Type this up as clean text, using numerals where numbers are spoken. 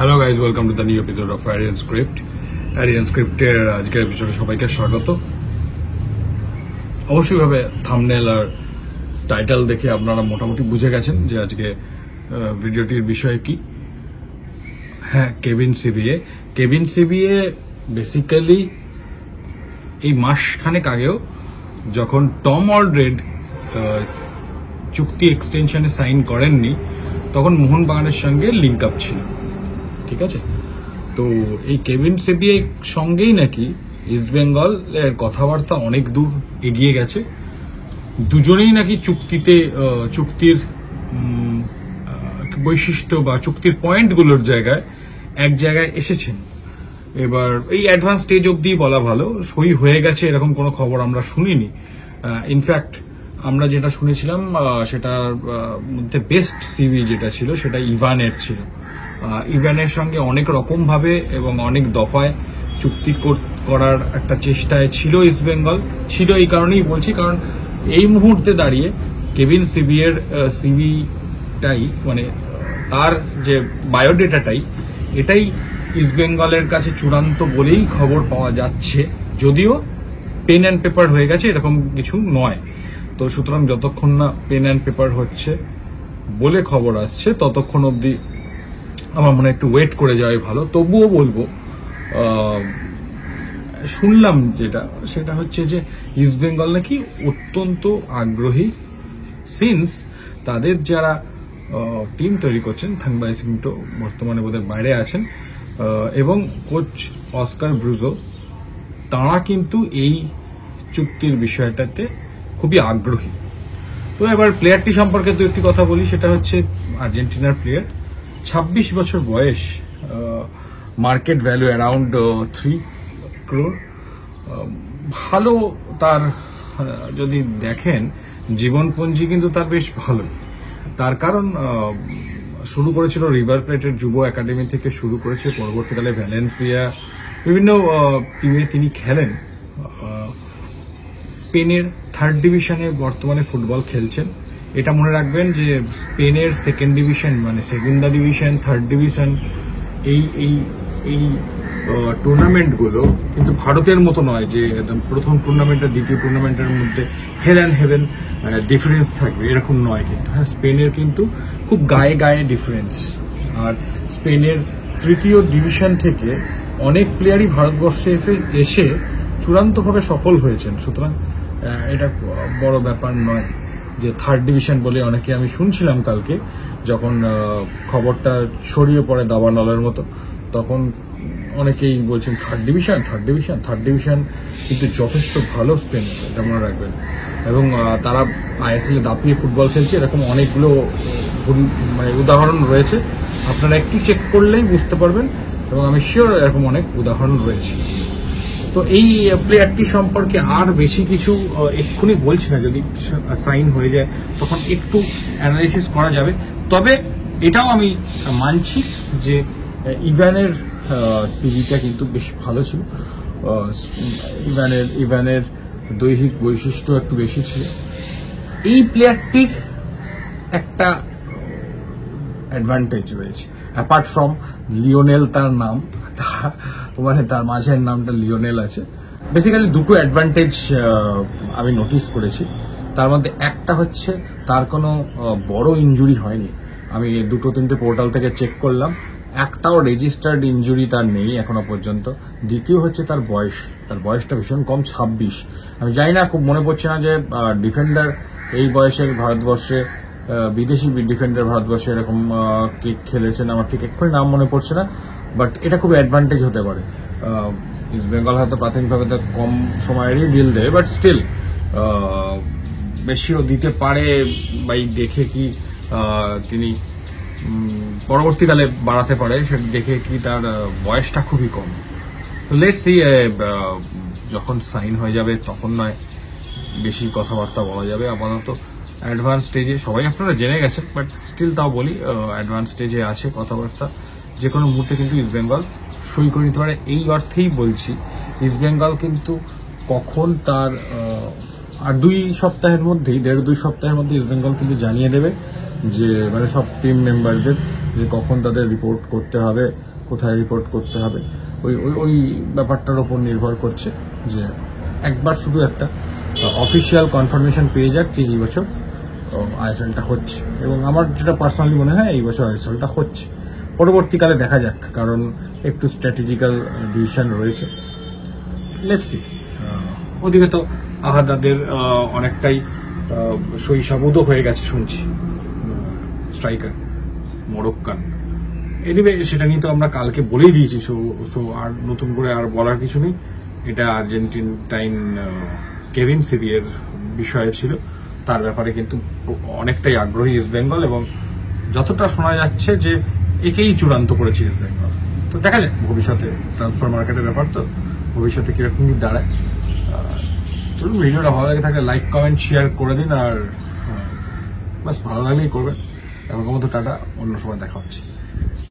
Hello guys, welcome to the new episode of Aryan script. Aryan স্ক্রিপ্টের আজকের এপিসোডে সবাইকে স্বাগত। অবশ্যই ভাবে থাম্বনেল আর টাইটেল দেখে আপনারা মোটামুটি বুঝে গেছেন যে আজকে ভিডিওটির বিষয় কি। হ্যাঁ, কেভিন সিবিএ বেসিক্যালি এই মাসখানেক আগেও যখন টম অলড্রেড চুক্তি এক্সটেনশনে সাইন করেননি, তখন মোহনবাগানের সঙ্গে লিঙ্ক আপ ছিল, ঠিক আছে। তো এই কেভিন সিবিএর সঙ্গেই নাকি ইস্টবেঙ্গল এর কথাবার্তা অনেক দূর এগিয়ে গেছে। দুজনেই নাকি চুক্তির বৈশিষ্ট্য বা চুক্তির পয়েন্টগুলোর এক জায়গায় এসেছেন। এবার এই অ্যাডভান্স স্টেজ অবধি বলা ভালো, সই হয়ে গেছে এরকম কোনো খবর আমরা শুনিনি। ইনফ্যাক্ট আমরা যেটা শুনেছিলাম সেটার মধ্যে বেস্ট সিভি যেটা ছিল সেটা ইভানের ছিল। ইভানের সঙ্গে অনেক রকম ভাবে এবং অনেক দফায় চুক্তি করার একটা চেষ্টায় ছিল ইস্টবেঙ্গল। ছিল এই কারণেই বলছি, কারণ এই মুহূর্তে দাঁড়িয়ে কেভিন সিবিএর সিভিটাই মানে তার যে বায়োডেটাটাই এটাই ইস্টবেঙ্গলের কাছে চূড়ান্ত বলেই খবর পাওয়া যাচ্ছে, যদিও পেন অ্যান্ড পেপার হয়ে গেছে এরকম কিছু নয়। তো সুতরাং যতক্ষণ না পেন অ্যান্ড পেপার হচ্ছে বলে খবর আসছে ততক্ষণ অবধি আমার মনে একটু ওয়েট করে যাওয়াই ভালো। তবুও বলবো, শুনলাম সেটা হচ্ছে যে ইস্টবেঙ্গল নাকি অত্যন্ত আগ্রহী, সিন্স তাদের যারা টিম তৈরি করছেন, থাংবাই সিংটো বর্তমানে বোধহয় বাইরে আছেন, এবং কোচ অস্কার ব্রুজো, তাঁরা কিন্তু এই চুক্তির বিষয়টাতে খুবই আগ্রহী। তো এবার প্লেয়ারটি সম্পর্কে তো একটি কথা বলি, সেটা হচ্ছে আর্জেন্টিনার প্লেয়ার, 26 বছর বয়স, মার্কেট ভ্যালু অ্যারাউন্ড 3 crore। ভালো তার, যদি দেখেন জীবনপঞ্জি কিন্তু তার বেশ ভালোই। তার কারণ শুরু করেছিল রিভার প্লেটের যুব একাডেমি থেকে শুরু করেছে, পরবর্তীকালে ভ্যালেন্সিয়া বিভিন্ন টিমে তিনি খেলেন। স্পেনের 3rd ডিভিশনে বর্তমানে ফুটবল খেলছেন। এটা মনে রাখবেন যে স্পেনের 2nd ডিভিশন মানে সেগুন্দা ডিভিশন, 3rd ডিভিশন, এই টুর্নামেন্টগুলো কিন্তু ভারতের মতো নয় যে একদম প্রথম টুর্নামেন্ট আর দ্বিতীয় টুর্নামেন্টের মধ্যে হেভেন ডিফারেন্স থাকবে, এরকম নয় কিন্তু। হ্যাঁ, স্পেনের কিন্তু খুব গায়ে ডিফারেন্স। আর স্পেনের 3য় ডিভিশন থেকে অনেক প্লেয়ারই ভারতবর্ষে এসে চূড়ান্তভাবে সফল হয়েছেন। সুতরাং এটা বড় ব্যাপার নয় যে 3rd ডিভিশন বলে অনেকে, আমি শুনছিলাম কালকে যখন খবরটা ছড়িয়ে পড়ে দাবানলের মতো, তখন অনেকেই বলছেন 3rd ডিভিশন কিন্তু যথেষ্ট ভালো স্পেনের, এটা মনে রাখবেন। এবং তারা আইএসএল এ দাপিয়ে ফুটবল খেলছে, এরকম অনেকগুলো মানে উদাহরণ রয়েছে, আপনারা একটু চেক করলেই বুঝতে পারবেন, এবং আমি শিওর এরকম অনেক উদাহরণ রয়েছে। তো এই প্লেয়ারটি সম্পর্কে আর বেশি কিছু এক্ষুনি বলছি না, যদি সাইন হয়ে যায় তখন একটু অ্যানালাইসিস করা যাবে। তবে এটাও আমি মানছি যে ইভানের সিভিটা কিন্তু বেশ ভালো ছিল। ইভানের দৈহিক বৈশিষ্ট্য একটু বেশি ছিল। এই প্লেয়ারটির একটা অ্যাডভান্টেজ রয়েছে, অ্যাপার্ট ফ্রম লিওনেল, তার নাম, মানে তার মাঝের নামটা লিওনেল আছে। বেসিক্যালি দুটো অ্যাডভান্টেজ আমি নোটিস করেছি। তার মধ্যে একটা হচ্ছে তার কোনো বড় ইনজুরি হয়নি। আমি 2-3টে পোর্টাল থেকে চেক করলাম, একটাও রেজিস্টার্ড ইনজুরি তার নেই এখনো পর্যন্ত। দ্বিতীয় হচ্ছে তার বয়সটা ভীষণ কম, 26। আমি জানি না, খুব মনে পড়ছে না যে ডিফেন্ডার এই বয়সের ভারতবর্ষে, বিদেশি ডিফেন্ডার ভারতবর্ষে এরকম কে খেলেছেন, আমার ঠিক এক্ষুনি নাম মনে পড়ছে না, বাট এটা খুব অ্যাডভান্টেজ হতে পারে। ইস্টবেঙ্গল হয়তো প্রাথমিকভাবে তো কম সময়েরই ডিল দেবে, বাট স্টিল বেশিও দিতে পারে বাই দেখে কি তিনি পরবর্তীকালে বাড়াতে পারে, সেটা দেখে কি তার বয়সটা খুবই কম। তো লেটস সি, যখন সাইন হয়ে যাবে তখন নয় বেশি কথাবার্তা বলা যাবে। আপাতত অ্যাডভান্স স্টেজে, সবাই আপনারা জেনে গেছেন, বাট স্টিল তাও বলি, অ্যাডভান্স স্টেজে আছে কথাবার্তা। যে কোনো মুহূর্তে কিন্তু ইস্টবেঙ্গল সই করে নিতে পারে। এই অর্থেই বলছি, ইস্টবেঙ্গল কিন্তু কখন তার আর 2 সপ্তাহের মধ্যেই, 1.5-2 সপ্তাহের মধ্যে ইস্টবেঙ্গল কিন্তু জানিয়ে দেবে যে, মানে সব টিম মেম্বারদের, যে কখন তাদের রিপোর্ট করতে হবে, কোথায় রিপোর্ট করতে হবে, ওই ওই ওই ব্যাপারটার ওপর নির্ভর করছে যে একবার শুধু একটা অফিসিয়াল কনফার্মেশন পেয়ে যাক যে এই বছর আইএসএলটা হচ্ছে, এবং আমার যেটা পার্সোনালি মনে হয় এই বছর আইএসএলটা হচ্ছে। পরবর্তীকালে দেখা যাক, কারণ একটু স্ট্র্যাটেজিক্যাল ডিসিশন রয়েছে। Let's see. ওদিকে তো আহাদাদের অনেকটাই শৈশবোধও হয়ে গেছে শুনছি, স্ট্রাইকার মোরক্কান। এনিওয়ে সেটা নিয়ে তো আমরা কালকে বলেই দিয়েছি, সো আর নতুন করে আর বলার কিছু নেই। এটা আর্জেন্টিনাইন কেভিন সিরিয়ের বিষয়ে ছিল, তার ব্যাপারে কিন্তু অনেকটাই আগ্রহী ইস্ট বেঙ্গল, এবং যতটা শোনা যাচ্ছে যে একেই চূড়ান্ত করেছে ইস্ট বেঙ্গল। তো দেখা যাক ভবিষ্যতে, ট্রান্সফার মার্কেটের ব্যাপার তো, ভবিষ্যতে কিরকম দাঁড়ায়। চলুন, ভিডিওটা ভালো লাগে থাকলে লাইক কমেন্ট শেয়ার করে দিন, আর বাস ভালো লাগলেই করবেন। এখন মতো টাটা, অন্য সময় দেখা হচ্ছে।